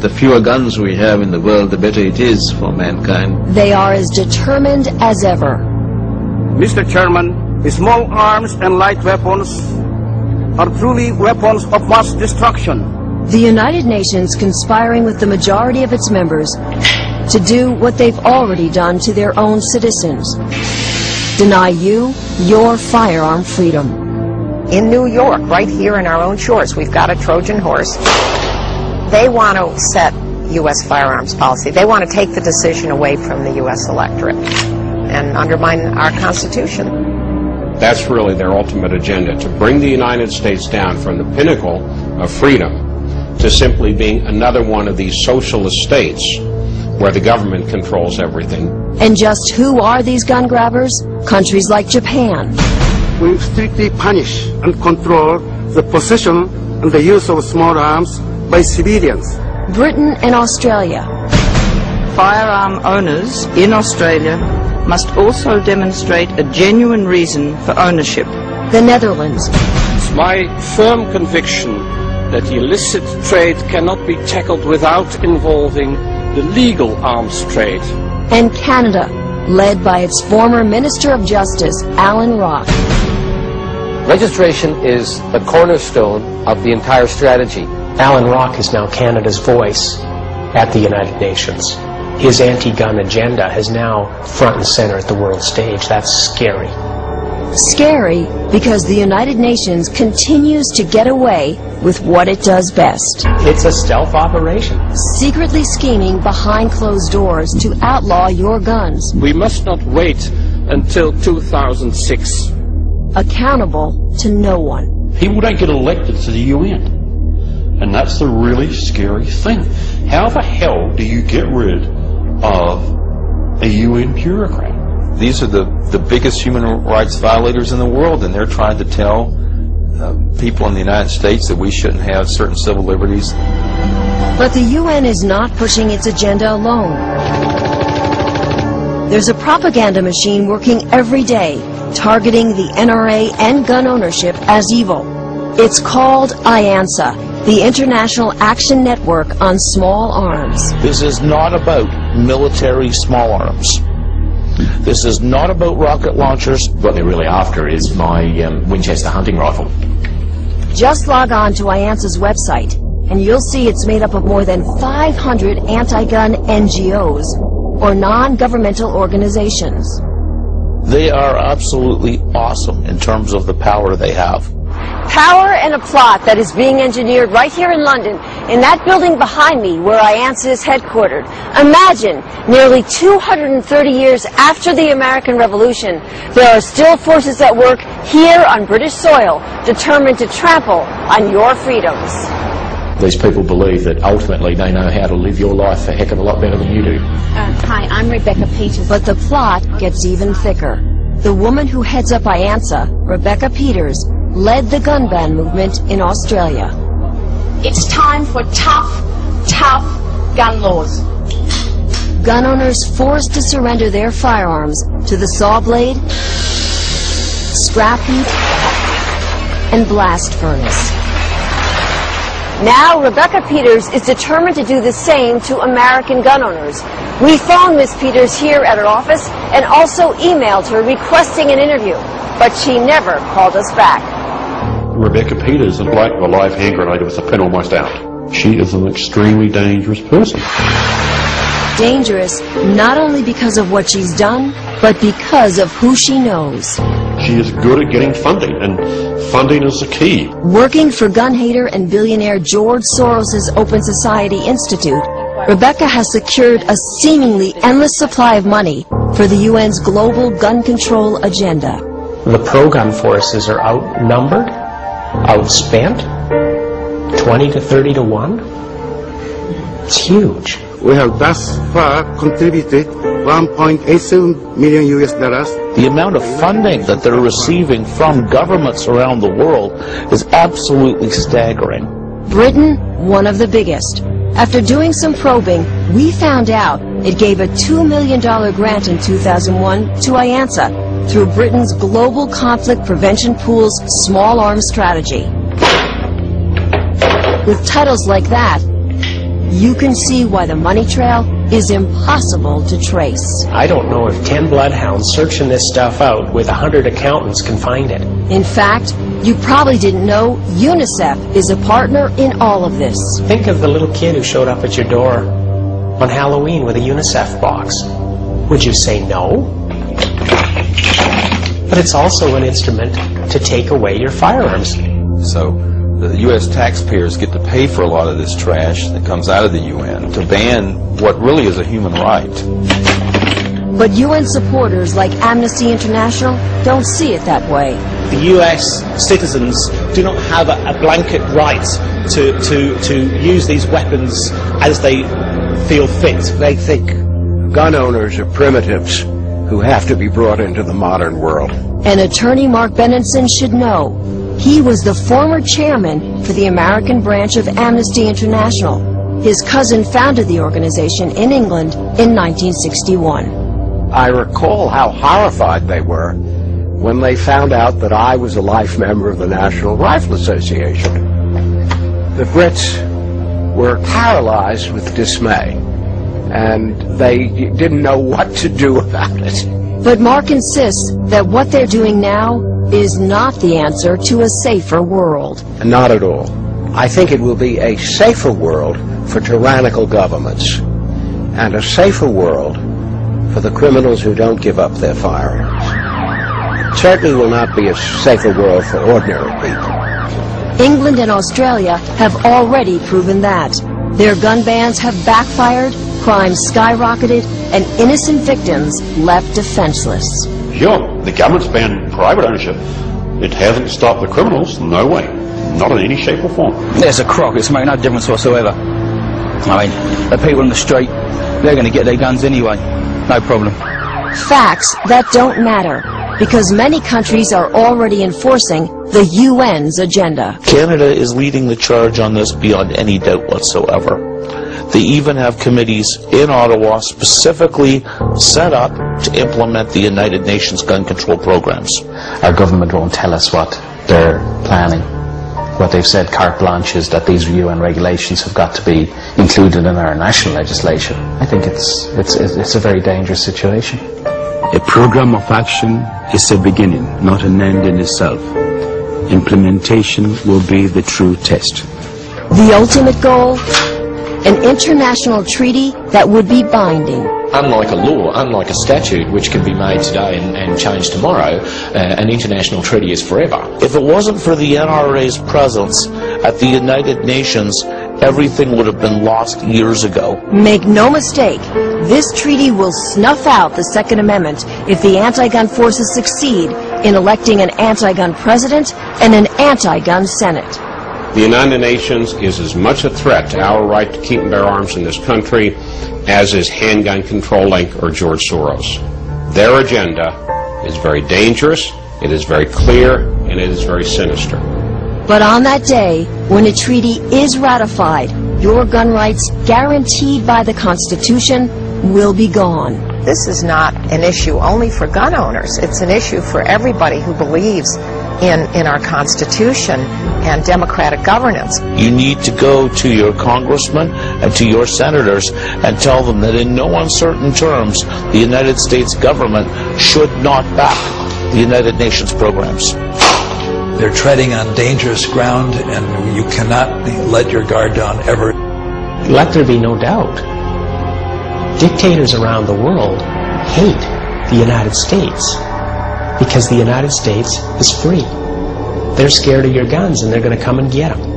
The fewer guns we have in the world, the better it is for mankind. They are as determined as ever. Mr. Chairman, small arms and light weapons are truly weapons of mass destruction. The United Nations conspiring with the majority of its members to do what they've already done to their own citizens. Deny you your firearm freedom. In New York, right here in our own shores, we've got a Trojan horse. They want to set U.S. firearms policy. They want to take the decision away from the U.S. electorate and undermine our Constitution. That's really their ultimate agenda, to bring the United States down from the pinnacle of freedom to simply being another one of these socialist states where the government controls everything. And just who are these gun grabbers? Countries like Japan. We strictly punish and control the possession and the use of small arms by civilians. Britain and Australia. Firearm owners in Australia must also demonstrate a genuine reason for ownership. The Netherlands. It's my firm conviction that the illicit trade cannot be tackled without involving the legal arms trade. And Canada, led by its former Minister of Justice, Alan Rock. Registration is the cornerstone of the entire strategy. Alan Rock is now Canada's voice at the United Nations. His anti-gun agenda is now front and center at the world stage. That's scary. Scary because the United Nations continues to get away with what it does best. It's a stealth operation. Secretly scheming behind closed doors to outlaw your guns. We must not wait until 2006. Accountable to no one. People don't get elected to the UN. And that's the really scary thing. How the hell do you get rid of a UN bureaucrat? These are the biggest human rights violators in the world, and they're trying to tell people in the United States that we shouldn't have certain civil liberties. But the UN is not pushing its agenda alone. There's a propaganda machine working every day, targeting the NRA and gun ownership as evil. It's called IANSA, the International Action Network on Small Arms. This is not about military small arms. This is not about rocket launchers. What they're really after is my Winchester hunting rifle. Just log on to IANSA's website, and you'll see it's made up of more than 500 anti-gun NGOs, or non-governmental organizations. They are absolutely awesome in terms of the power they have. Power and a plot that is being engineered right here in London, in that building behind me where IANSA is headquartered. Imagine, nearly 230 years after the American Revolution, there are still forces at work here on British soil, determined to trample on your freedoms. These people believe that ultimately they know how to live your life a heck of a lot better than you do. Hi, I'm Rebecca Peters. But the plot gets even thicker. The woman who heads up IANSA, Rebecca Peters, led the gun ban movement in Australia. It's time for tough gun laws. Gun owners forced to surrender their firearms to the saw blade, scrap heap, and blast furnace. Now Rebecca Peters is determined to do the same to American gun owners. We phoned Ms. Peters here at her office and also emailed her requesting an interview, but she never called us back. Rebecca Peters, like a live hand grenade with a pin almost out. She is an extremely dangerous person. Dangerous not only because of what she's done, but because of who she knows. She is good at getting funding, and funding is the key. Working for gun hater and billionaire George Soros' Open Society Institute, Rebecca has secured a seemingly endless supply of money for the UN's global gun control agenda. The pro-gun forces are outnumbered, outspent, 20 to 30 to 1. It's huge. We have thus far contributed $1.87 million US. The amount of funding that they're receiving from governments around the world is absolutely staggering. Britain, one of the biggest. After doing some probing, we found out it gave a $2 million grant in 2001 to IANSA through Britain's Global Conflict Prevention Pool's Small Arms Strategy. With titles like that, you can see why the money trail is impossible to trace. I don't know if 10 bloodhounds searching this stuff out with 100 accountants can find it. In fact, you probably didn't know UNICEF is a partner in all of this. Think of the little kid who showed up at your door on Halloween with a UNICEF box. Would you say no? But it's also an instrument to take away your firearms. So the U.S. taxpayers get to pay for a lot of this trash that comes out of the UN to ban what really is a human right. But UN supporters like Amnesty International don't see it that way. The U.S. citizens do not have a blanket right to use these weapons as they feel fit. They think gun owners are primitives who have to be brought into the modern world. And attorney Mark Benenson should know. He was the former chairman for the American branch of Amnesty International. His cousin founded the organization in England in 1961. I recall how horrified they were when they found out that I was a life member of the National Rifle Association. The Brits were paralyzed with dismay, and they didn't know what to do about it. But Mark insists that what they're doing now is not the answer to a safer world. Not at all. I think it will be a safer world for tyrannical governments, and a safer world for the criminals who don't give up their firearms. It certainly will not be a safer world for ordinary people. England and Australia have already proven that. Their gun bans have backfired, crime skyrocketed, and innocent victims left defenseless. Sure, the government's banned private ownership. It hasn't stopped the criminals, no way. Not in any shape or form. There's a crock, it's making no difference whatsoever. I mean, the people on the street, they're going to get their guns anyway. No problem. Facts that don't matter, because many countries are already enforcing the UN's agenda. Canada is leading the charge on this beyond any doubt whatsoever. They even have committees in Ottawa specifically set up to implement the United Nations gun control programs. Our government won't tell us what they're planning. What they've said carte blanche is that these UN regulations have got to be included in our national legislation. I think it's a very dangerous situation. A program of action is a beginning, not an end in itself. Implementation will be the true test. The ultimate goal? An international treaty that would be binding. Unlike a law, unlike a statute, which can be made today and changed tomorrow, an international treaty is forever. If it wasn't for the NRA's presence at the United Nations, everything would have been lost years ago. Make no mistake, this treaty will snuff out the Second Amendment if the anti-gun forces succeed in electing an anti-gun president and an anti-gun Senate. The United Nations is as much a threat to our right to keep and bear arms in this country as is Handgun Control Inc. or George Soros. Their agenda is very dangerous, it is very clear, and it is very sinister. But on that day, when a treaty is ratified, your gun rights guaranteed by the Constitution will be gone. This is not an issue only for gun owners. It's an issue for everybody who believes in our Constitution and democratic governance. You need to go to your congressmen and to your senators and tell them that in no uncertain terms the United States government should not back the United Nations programs. They're treading on dangerous ground, and you cannot let your guard down ever. Let there be no doubt. Dictators around the world hate the United States because the United States is free. They're scared of your guns, and they're going to come and get them.